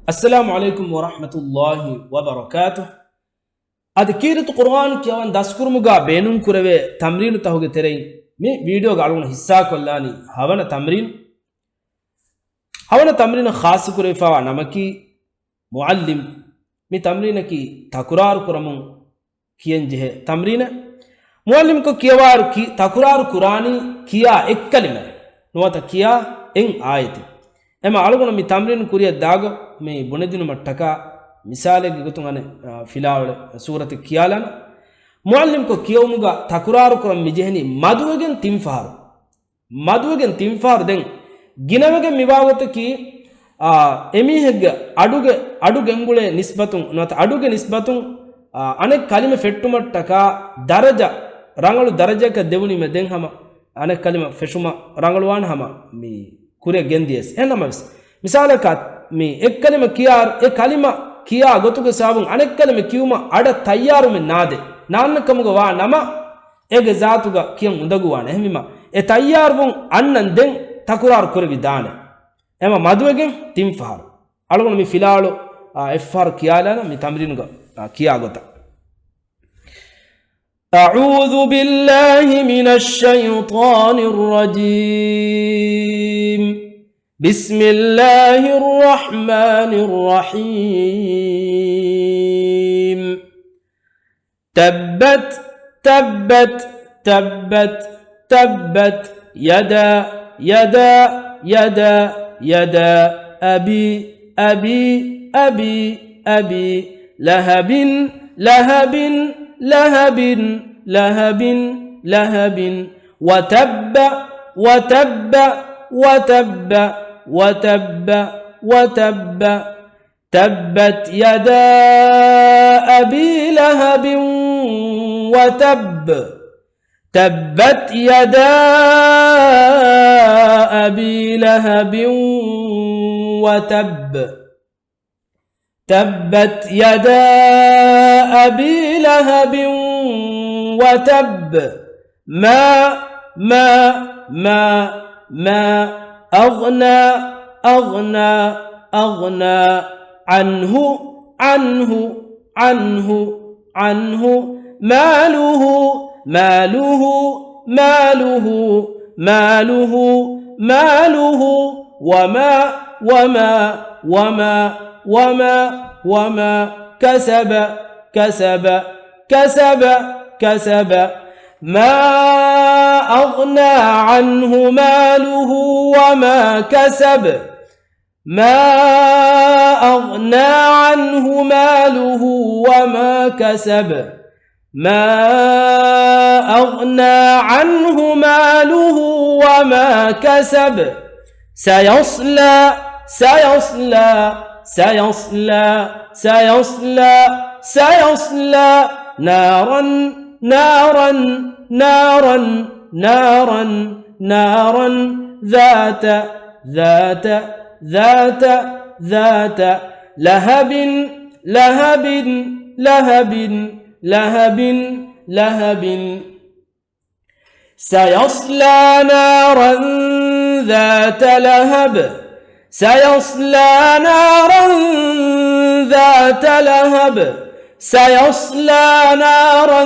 السلام عليكم ورحمة الله وبركاته. أذكيرة القرآن كيوان داسكور مغا بينون كروي تمرين تهوغ ترين مي فيديو غالون حصة كلاني هوانا تمرين خاص كروي فاوا نمكي معلم مي تمرين كي تكرار كرمون كيان جه تمرين معلم کو كيوار كي تكرار قرآني كيا اك كلمة نواتا كيا ان آيت اما علغون مي تمرين كوريا داغ مي بندينو متكا مثال گتون فيلاول سورة كيالان معلم کو كيومغا تكرار كرم مجهني مدوگن تيمفار دين गिनवगे मिवागत की एमीहग अडुगेंगुले निस्बतुं नत अडुगे निस्बतुं अनेक कलिमे फेट्टुमट्टक दरजा रंगलु दरजा का देवनी में दें हम अनेक कलिमे फेशुमा रंगलुवान हम मी कुरे गेंदियस एनमस मिसाल का मी एक कलिमे किया एक कलिमा किया गोतुगे साबुं अनेक कलिमे कियुमा अड तैयार में नादे नान्न कमुगा वा नमा एक जातुगा कियं उंदगुवाने हेमिमा ए तैयार वुं अन्नन दें तकुरार कुरवी दाने एमा मधुवेगे तिंफार अलगुन मी फिलालो एफार कियालाना मी तमरीनुगा किया गोता أعوذ بالله من الشيطان الرجيم بسم الله الرحمن الرحيم تبت تبت تبت تبت يدا يدا يدا يدا أبي أبي أبي أبي لهب لهب لهب لهب لهب وتب وتب وتب وتب وتب تبت يدا أبي لهب وتب تبت يدا أبي لهب وتب تبت يدا أبي لهب وتب ما أغنى أغنى أغنى عنه عنه عنه عنه ماله ماله ماله ماله ماله وما وما وما وما وما كسب كسب كسب كسب ما أغنى عنه ماله وما كسب ما أغنى عنه ماله وما كسب ما أغنى عنه ماله وما كسب سيصلى سيصلى سيصلى سيصلى سيصلى نارا نارا نارا نارا نارا ذات ذات ذات ذات لهب لهب لهب لهب لهب سيصلى نارا ذات لهب سيصلى نارا ذات لهب سيصلى نارا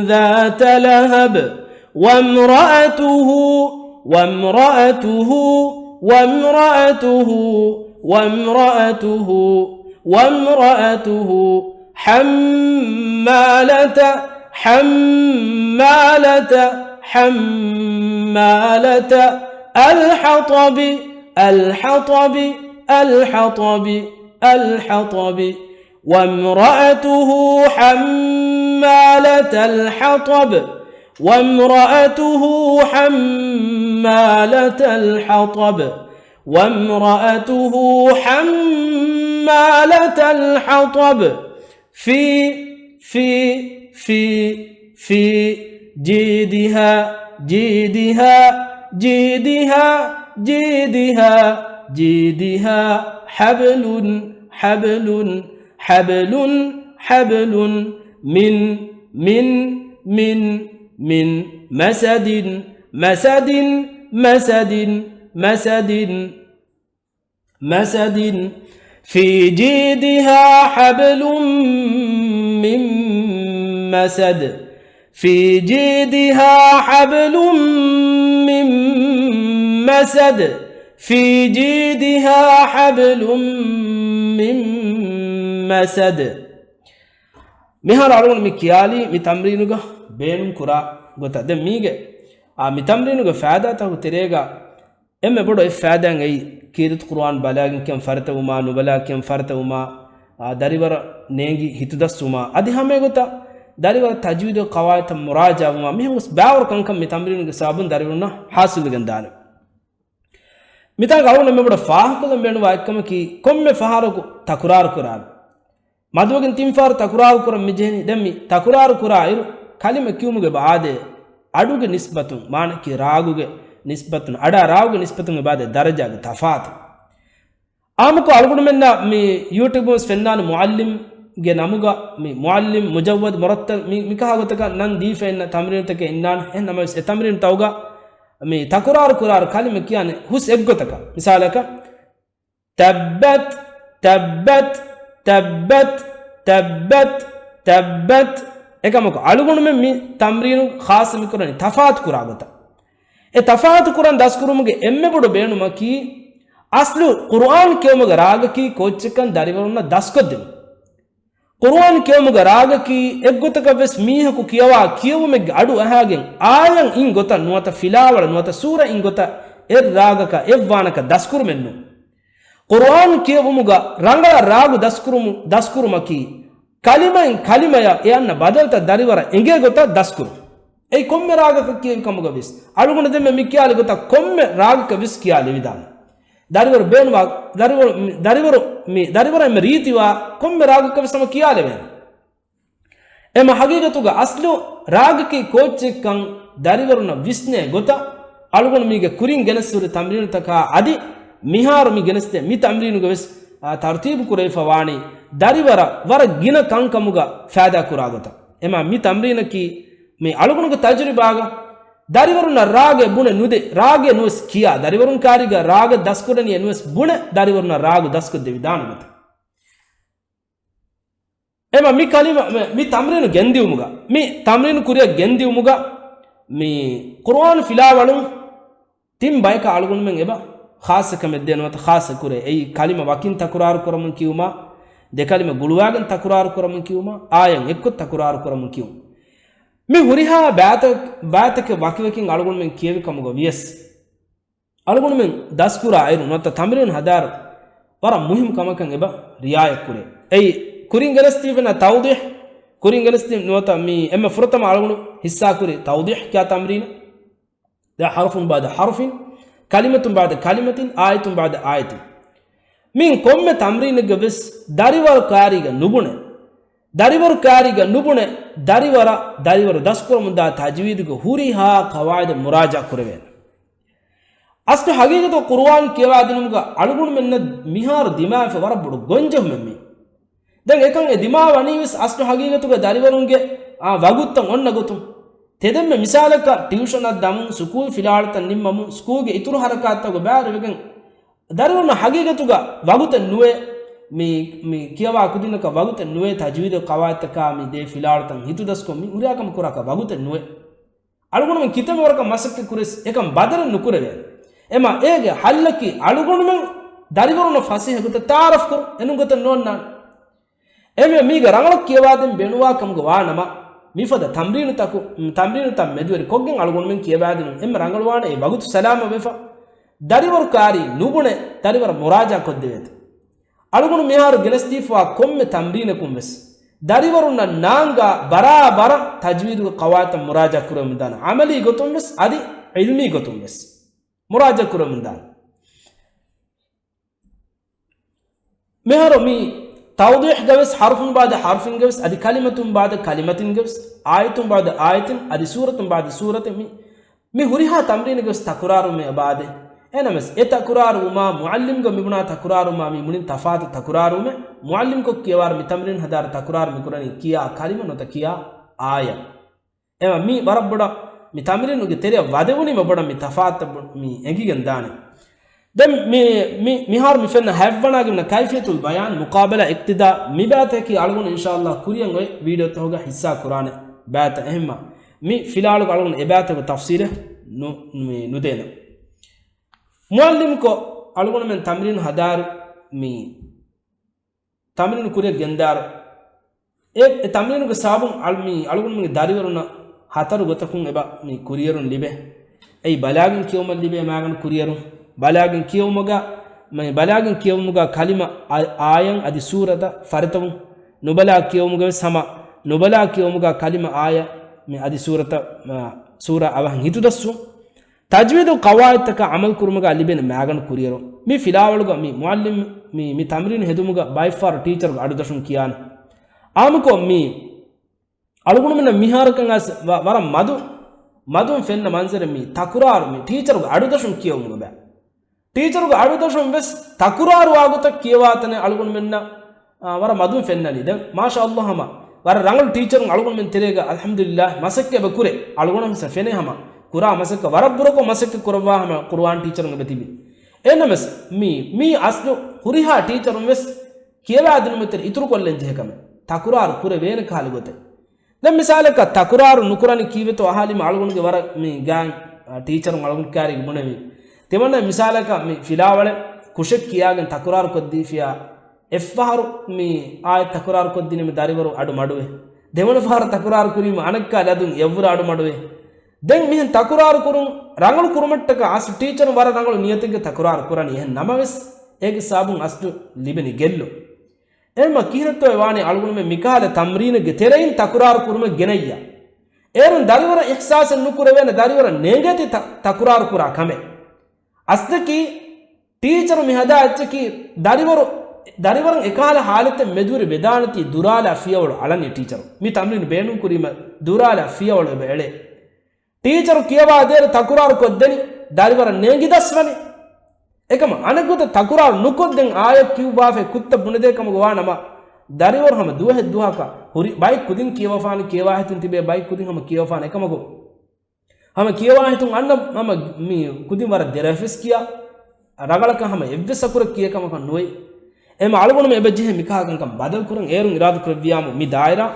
ذات لهب وامرأته وامرأته وامرأته وامرأته وامرأته حمالة حمالة حمالة الحطب الحطب الحطب الحطب وامرأته حمالة الحطب وامرأته حمالة الحطب وامرأته حمالة الحطب في جيدها جيدها جيدها جيدها جيدها حبل حبل حبل حبل من مسد مسد مسد مسد مسد في جيدها حبل من مسد في جيدها حبل من مسد في جيدها حبل من مسد مهار علون مكيالي متمرينوغا بينم كرا غتا دم ميگه متمرينوغا فادا تا تريغا emme bodo e fadan ay kirit qur'an balagin kem farta uma no balakem farta uma daribara nengi hitudasuma adi hame gota daribara tajwid qawaid muraja uma mihus bawr kankam mitamrin ge sabun daribuna hasil gandan mita galuna me bodo fahakula menu wakkam ki komme faharuku takurar quran madwagin timfar takurar quran mijeni demmi takurar qurairu kalima kiumuge baade aduge nisbatun manaki raguge nisbatun ada raawge nisbatun baade darajaga tafat amko algudu menna mi youtube fennanu muallim ge namuga mi muallim mujawwad murattal mi kahagotaka nan difenna tamrin take innan en namas e tamrin tawga mi takurar kurar kalima kiyane hus eggotaka misalaka tabbat tabbat tabbat tabbat tabbat ekamako algudu men mi tamrinu khas mi kurani tafat kuragota e tafat kuran daskurumuge emme bodu beenumaki aslu qur'an kewmuge raagaki kochkan dariwaruna daskoddim qur'an kewmuge raagaki eggotaka ves mihaku kiyawa kiyawumege adu ahagen ayan in gota nuwata filawala nuwata sura in gota er raagaka evvanaka daskurumennu qur'an kewumuga rangala raagu daskurumaki kalimaya eyanna badalta dariwara enge gota daskuru ei komme raagaka kiyevi kamuga vis aluguna demme mikyali gota komme raagaka vis kiyali vidan dariwaru beenwa dariwaru me reetiwa komme raagaka vis sama kiyale ven ema hagigatuga aslu raagaki kochekkan dariwaruna visne gota aluguna mige kurin genesuri tamrinu taka adi miharu mi geneste mi tamrinu vis tartib kurayfa wani dariwara wara gina kankamuga faida kuragota ema mi tamrinaki me alugunuga tajribaga dariwaruna raage bune nude raage nues kiya dariwarun kariga raage daskodani nues bune dariwaruna raage daskodde vidanamata ema mi kalima mi tamrinu gendiumuga mi tamrinu kuriya gendiumuga mi qur'an filawalun tim bayka alugunu men eba khas kameddenwata khas kure ei kalima wakin takurar kuramun kiuma de kalima guluwagen takurar kuramun kiuma ayan ekko takurar kuramun kiuma mi huriha baatake wakiwakin alugunu men kiyevi kamuga vies alugunu men daskura ayru nota tamrin hadar wara muhim kamakan eba riaya kure ei kurin galestivena tawdih kurin galestiv nota mi emma furtama alugunu hissa kure tawdih kya tamrin da harfun ba'da harfin kalimatun ba'da kalimatin ayatun ba'da ayatin min komme tamrin gavis dariwar kariga nubune dariwaru kariga nubune dariwaru daskura munda tajweedga huriha qawaid muraja kurven aslu haqiqatu qur'an kewadinumga alugunu menna mihar dima fe warabudu gonjam memmi den ekan e dima wanivis aslu haqiqatuga dariwarunge waguttan onna gotum tedemme misalaka tuition addamun school filalatan nimmamu school ge ituru harakattago baarivegen dariwaruna haqiqatuga wagutan nuwe mi kiyawa kudinaka wagute nuwe tajweed qawaataka mi de filaltan hitudasko mi uriakam kuraka wagute nuwe alugunu men kitame waraka masakke kuris ekam badar nukureve ema ege hallaki alugunu men dariwaruna fasih gute taaruf kur enugute nonna eme mi ga rangalak kiyawadem benuwa kamgo wanama mi fada tamrinu tam medweri koggen alugunu men kiyawadem em rangalwana e wagutu salama wefa dariwaru kari nubune dariwar muraja koddevet alugunu miharu genestifwa komme tamrinakum ves dariwaruna nanga barabara tajweed qawaat muraja kuramdan amali gotum ves adi ilmi gotum ves muraja kuramdan miharu mi tawdih gaves harfun ba'da harfin gaves adi kalimatun ba'da kalimatin gaves ayatun ba'da ayatin adi suratun ba'da suratin mi huriha tamrin gaves takuraru me abade enames etakuraru ma muallim go mibuna takuraru ma mi munin tafat takuraru me muallim ko kiwar mi tamrin hadar takuraru mi kurani kiya kalima nota kiya aya ema mi barabboda mi tamrin uge tere wadewuni mabboda mi tafat mi engi gendane دم مهار مفن هفنا جمنا كيفية البيان مقابلة اقتداء مباتة كي علون إن شاء الله كوريان غوي فيديو تهوغا حصة قرآن بات أهمة مي فيلالو علون إباتة وتفسيره ندينا معلم كو علون من تمرين هدار مي تمرين كوريا جندار تمرين كو سابون علمي علون من داريورنا هاتارو غتكون إبا مي كوريرون لبه أي بلاغن كيوم لبه ماغن كوريرون balagin kiyawmuga kalima ayan adi surata faritamu nubala kiyawmuga sama nubala kiyawmuga kalima aya mi adi surata sura awan hitudassu tajwidu qawaid taka amal kurmuga libena magan kuriyero mi filawaluga mi muallim mi tamrin hedumuga by far teacher adu dashun kiyan amuko mi alugunu mena miharakan as wara madun fenna manzare mi takurar mi teacher adu dashun kiyawmuga ba teacher కు అడుగుదోషం వెస్ తకురారు ఆగుత కియవాతనే అలుగున్ మెన్న వర మదుం ఫెన్నలి ద మాషా అల్లాహ్ హమ వర రంగల్ టీచర్ అలుగున్ మెన్ తెరేగా అల్హమ్దులిల్లాహ్ మసక్కే బకురే అలుగున్ స ఫెనే హమ కురా మసక్క వరబ్బురకో మసక్క కురవా హమ ఖుర్ఆన్ టీచర్ బతిబి ఎనమస్ మీ అస్లు హురిహా టీచర్ వెస్ కియవాదన మెతర్ ఇతురు కొల్లెం జేకమ తకురారు కురే వేన కాలిగోతే ద మిసాలక తకురారు నుకురని కీవెతో అహాలిమ అలుగున్ගේ వర మీ గాన్ టీచర్ అలుగున్ కారి మునవి తెమన్న మిసాలక మీ ఫిలావళ కుషక్ కియాగన్ తకురారు కొద్ది ఫియా ఎఫ్ఫారు మీ ఆయ తకురారు కొద్ది మీ దారివరు అడు మడువే దేవన ఫార తకురారు కురి అనక్క లదు ఎవ్వరు అడు మడువే దెన్ మీ తకురారు కురు రంగులు కురుమట్టక అస్ టీచర్ వర రంగులు నియతిగా తకురారు కురని నమవెస్ ఏక సాబున్ అస్టు లిబెని గెల్లు ఎమ కీరతో వాని అలుగును మే మికాల తమ్రీనగే తెరైన్ తకురారు కురుమ గెనయ్య ఏరున్ దారివర ఇహ్సాస్ నుకురవేన దారివర నేగతి తకురారు కురా కమే అస్తకి టీచర్ మిహదా అచ్చకి దరివరం ఎకాల హాలత మెదురి వెదానతి దురాల అఫియవడు అలని టీచర్ మీ తమ్మిని బేను కురిమ దురాల అఫియవడు బేళే టీచర్ కియవా దేర తకురారు కొద్దని దరివర నేగిదస్వని ఏకమ అనకుత తకురారు నుకొద్దెం ఆయ క్యూబాఫే కుత్త బునదేకమ గవానమ దరివర హమ దుహె దుహాక హురి బై కుదిన్ కియవఫాని కియవాహితిన్ తిబే బై కుదిన్ హమ కియవఫాని ఏకమగో हम कियवाहितुं अन्न हम मी कुदिन वर देरफिस किया रगलक हम एव्वे सकुर कियकम कन नोय एम अलगुण में एबजे मिका कन कम बदल कुरन एरुं इराद क्रव्याम मी दायरा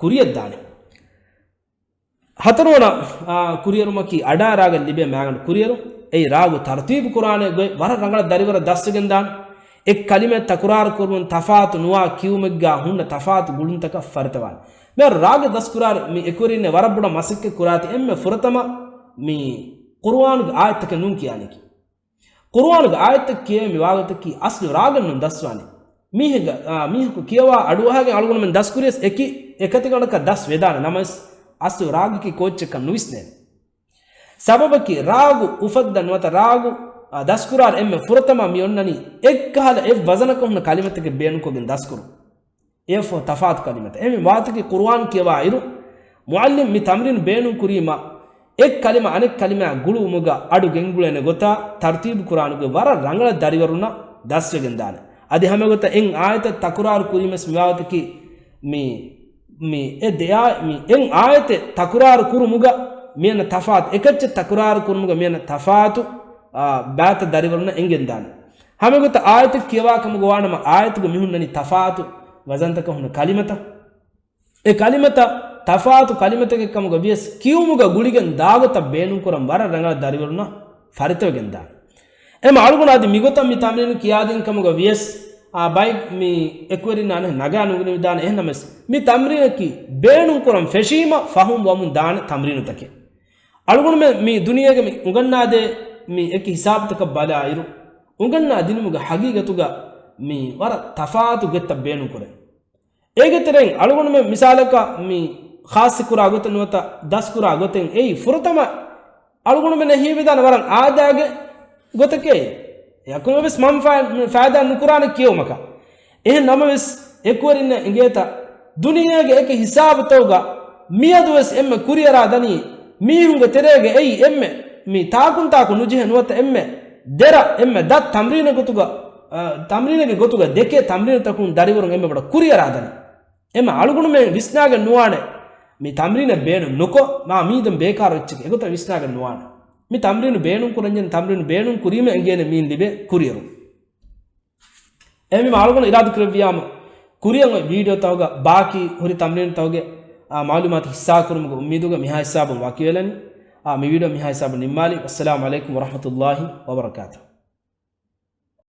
कुरियद दाने हतरोण कुरियरुमकी अडा राग लिबे मागन कुरियरु ए रागु तरतीब कुराने गोय वर रंगल दरिवर दस्सගෙන් දාන එක් කලිමේ තකුරාර කුරුන් තෆාත් නුවා කිව්මග්ගා හුන්න තෆාත් ගුළුන් තක ෆර්තවාන मैं राग दस कुरार मी एकुरी ने वरबुड मसिक कुराती एम फुरतमा मी कुरान आयत के नून कियाने की कुरान आयत के मिवागत की असल रागन नु दसवाने मी को कियवा अडुहागे अलगुन में दस कुरियस एकी एकति गणक दस वेदान नमस असल राग की कोच का नुइसने सबब की राग उफद्दन वत राग दस कुरार एम फुरतमा मी ओन्ननी एक काल एक वजन को न कलिमत के बेन को बिन दस कुरु एफो तफात कलिमत एमी बात की कुरान केवा इरु मुअल्लिम मी तमरीन बेनु कुरीमा एक कलिमा अनेक कलिमा गुळु मुगा अडु गेंगुळेने गोता तरतीब कुरान गे वर रंगල दरिवरुना दस्वेගෙන් දාන අදි හැම ගොත එන් ආයත තකුරාර කුරීමස් මිවාවත කි මේ ඒ දෙයා මේ එන් ආයත තකුරාර කුරු මුගා මෙන තෆාත් එකච්ච තකුරාර කුරු මුගා මෙන තෆාතු බාත දරිවරුනා එන්ගෙන් දාන හැම ගොත ආයත කියවා කම ගවානම ආයත गे මිහුන්නනි තෆාතු वजंतक हुन कलिमता ए कलिमता तफातु कलिमतके कमुग वियस कियुमुग गुलिगन दागत बेनु कुरम वर रंगल दरिवरुना फरितवेගෙන් දාන එම අලුගුණාදි මිගොතම් මි තමිනු කියාදින් කමුග වියස් බයි මි එක්වරින අන නගා නුගුණ විදාන එහෙනමස් මි තම්රිනකි බේනු කුරම් ෆෙෂීම ෆහුම් වමුන් දාන තම්රිනු තකේ අලුගුණ මි දුනියගේ මි උගන්නාදේ මි එක හිසාබ් තක බලායිරු උගන්නා දිනුමුග හගීගතුග මි වර තෆාතු ගෙත්ත බේනු කුරේ ඒගෙතරෙන් අලුගුණ මි මිසාලක මි ખાસ කුරා ගොත නුවත දස් කුරා ගොතෙන් එයි ෆුරතම අලුගුණ මෙ නහී විදාන වරන් ආදාගේ ගොතකේ යකුමස් මම් ෆාදා නුකුරාන කියවමක එහෙ නමස් එක්වරින්න ඉංගේත දුනියාගේ එක හිසාබ තෝගා මියදුවස් එම්ම කුරියරා දනි මීහුංග තෙරේගේ එයි එම්ම මි තාකුන් තාකු නුජහ නුවත එම්ම දෙර එම්ම දත් තම්රීන ගොතුගා දෙකේ තම්රීන තකුන් දරිවරුන් එම්ම බඩ කුරියරා දනි එම්ම අලුගුණ මෙ විස්නාගේ නුවානේ මේ තම්රීන බේන නොකො මා මීදම් බේකාර වෙච්ච එක ඒකත විස්නාගේ නුවානේ mi tamrinu beenun kuranjen tamrinu beenun kurime engene min libe kuriyeru emi malgon iradu kreviyama kuriyan video tawga baaki hori tamrinu tawge malumat hissa kurumugo ummiduga miha hisabun wakivelani mi video miha hisabun nimmali assalamu alaikum warahmatullahi wabarakatuh